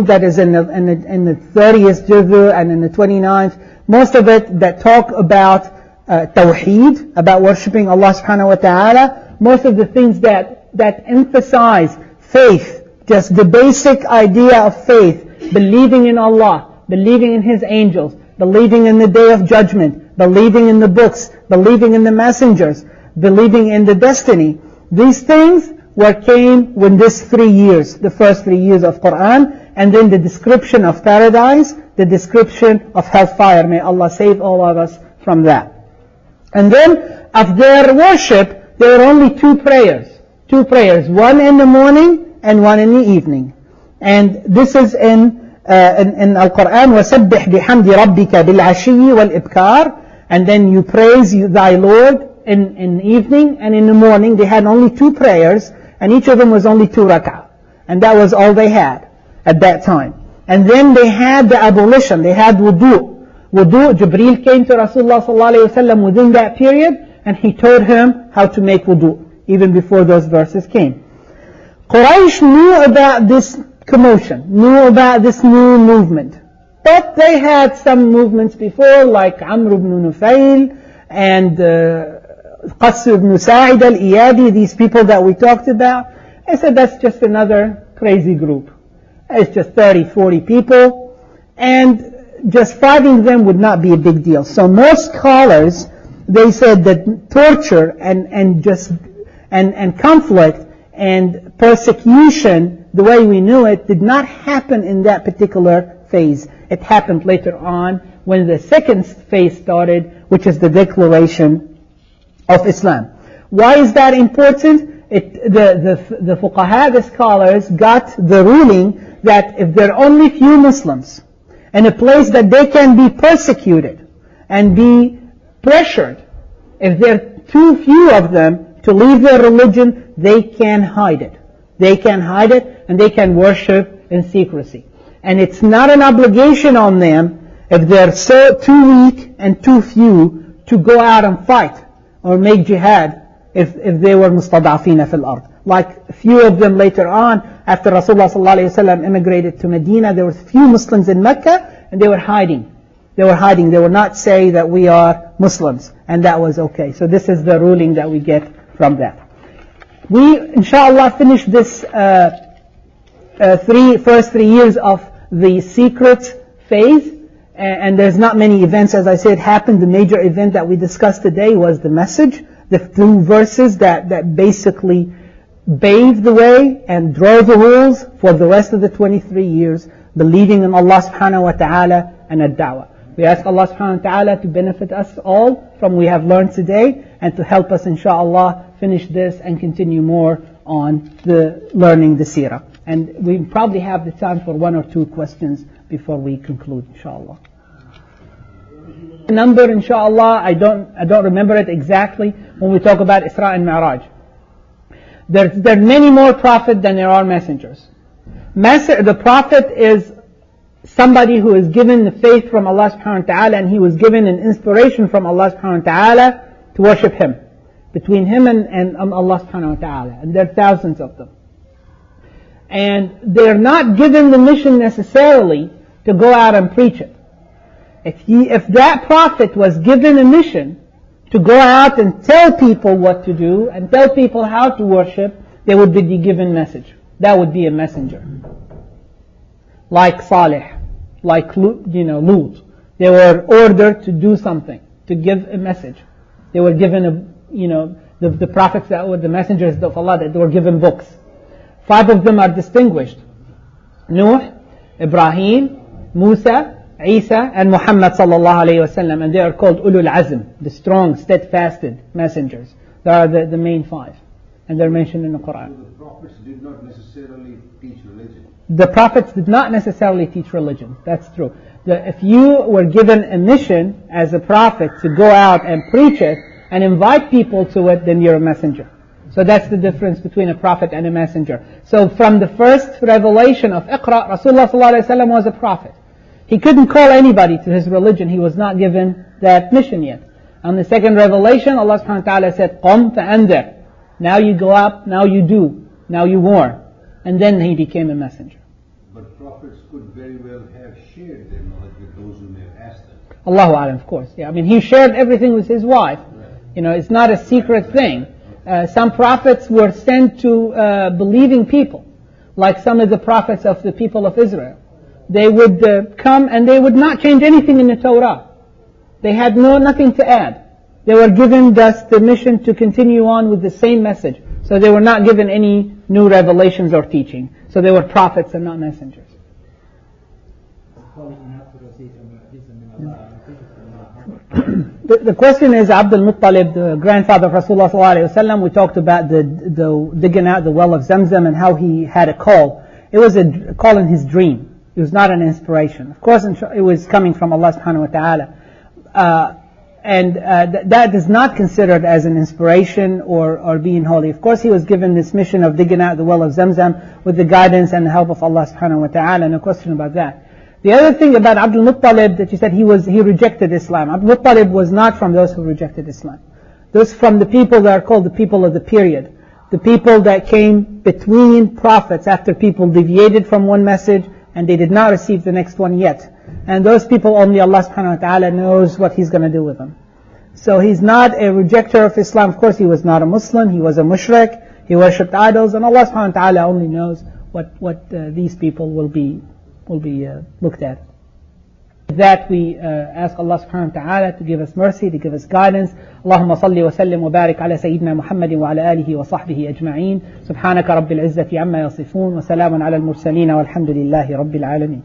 that is in the 30th juzu and in the 29th, most of it that talk about tawheed, about worshipping Allah subhanahu wa ta'ala. Most of the things that emphasize faith, just the basic idea of faith, believing in Allah, believing in His angels, believing in the day of judgment, believing in the books, believing in the messengers, believing in the destiny. These things came with this 3 years, the first 3 years of Quran, and then the description of paradise, the description of hellfire. May Allah save all of us from that. And then of their worship, there were only two prayers, one in the morning and one in the evening. And this is in Al-Quran, وَسَبِّحْ بِحَمْدِ رَبِّكَ بِالْعَشِيِّ وَالْإِبْكَارِ. And then you praise thy Lord in the evening and in the morning. They had only two prayers, and each of them was only 2 rak'ah. And that was all they had at that time. And then they had the ablution, they had wudu. Jibreel came to Rasulullah sallallahu alayhi wa sallam within that period, and he taught him how to make wudu, even before those verses came. Quraysh knew about this commotion, knew about this new movement. But they had some movements before, like Amr ibn Nufayl and Qasr ibn Sa'id al-Iyadi, these people that we talked about. They said that's just another crazy group. It's just 30, 40 people, and just fighting them would not be a big deal. So most scholars, they said that torture and conflict and persecution, the way we knew it, did not happen in that particular phase. It happened later on when the second phase started, which is the declaration of Islam. Why is that important? The fuqaha, the scholars, got the ruling that if there are only few Muslims in a place that they can be persecuted and be pressured, if there are too few of them to leave their religion, they can hide it. They can hide it and they can worship in secrecy. And it's not an obligation on them, if they're too weak and too few, to go out and fight or make jihad if they were mustadafina fil ard. Like a few of them later on, after Rasulullah sallallahu alayhi wa sallam immigrated to Medina, there were few Muslims in Mecca, and they were hiding. They would not say that we are Muslims, and that was okay. So this is the ruling that we get from that. We, inshallah, finish this first 3 years of the secret phase, and there's not many events, as I said, happened. The major event that we discussed today was the message, the 2 verses that basically paved the way and drove the rules for the rest of the 23 years, believing in Allah subhanahu wa ta'ala and ad-da'wah. We ask Allah subhanahu wa ta'ala to benefit us all from what we have learned today, and to help us inshallah finish this and continue more on learning the seerah. And we probably have the time for 1 or 2 questions before we conclude, inshallah. The number, inshallah, I don't remember it exactly when we talk about Isra and Mi'raj. There are many more prophets than there are messengers. The prophet is somebody who is given the faith from Allah subhanahu wa ta'ala, and he was given an inspiration from Allah subhanahu wa ta'ala to worship Him, between him and Allah subhanahu wa ta'ala. And there are thousands of them. And they're not given the mission necessarily to go out and preach it. If that prophet was given a mission to go out and tell people what to do and tell people how to worship, they would be given message. That would be a messenger. Like Salih, like Lut. They were ordered to do something, to give a message. They were given the prophets that were the messengers of Allah, that they were given books. 5 of them are distinguished: Nuh, Ibrahim, Musa, Isa, and Muhammad sallallahu alayhi wa sallam, and they are called Ulul Azm, the strong, steadfasted messengers. They are the main 5, and they're mentioned in the Quran. The prophets did not necessarily teach religion. The prophets did not necessarily teach religion. That's true. If you were given a mission as a prophet to go out and preach it and invite people to it, then you're a messenger. So that's the difference between a prophet and a messenger. So from the first revelation of Iqra, Rasulullah sallallahu alayhi wa sallam was a prophet. He couldn't call anybody to his religion. He was not given that mission yet. On the second revelation, Allah subhanahu wa ta'ala said, قُمْ فَأَنذِرْ. Now you go up, now you do, now you warn. And then he became a messenger. But prophets could very well have shared their knowledge with those who may have asked them. Allahu Alam, of course. Yeah, I mean, he shared everything with his wife. You know, it's not a secret thing. Some prophets were sent to believing people, like some of the prophets of the people of Israel. They would come and they would not change anything in the Torah. They had nothing to add. They were given thus the mission to continue on with the same message. So they were not given any new revelations or teaching. So they were prophets and not messengers. The question is, Abdul Muttalib, the grandfather of Rasulullah ﷺ, we talked about the digging out the well of Zamzam and how he had a call. It was a call in his dream. It was not an inspiration. Of course, it was coming from Allah subhanahu wa ta'ala. That is not considered as an inspiration or being holy. Of course, he was given this mission of digging out the well of Zamzam with the guidance and the help of Allah subhanahu wa ta'ala. No question about that. The other thing about Abdul Muttalib that you said he rejected Islam. Abdul Muttalib was not from those who rejected Islam. Those from the people that are called the people of the period. The people that came between prophets after people deviated from one message and they did not receive the next one yet. And those people only Allah subhanahu wa ta'ala knows what He's going to do with them. So he's not a rejecter of Islam. Of course, he was not a Muslim. He was a mushrik. He worshipped idols. And Allah subhanahu wa ta'ala only knows what these people will be looked at. With that, we ask Allah subhanahu wa ta'ala to give us mercy, to give us guidance. Allahumma salli wa sallim wa barik ala Sayyidina Muhammadin wa ala alihi wa sahbihi ajma'in. Subhanaka rabbil izzati amma yasifun wa salamun ala al-mursaleen walhamdulillahi rabbil alameen.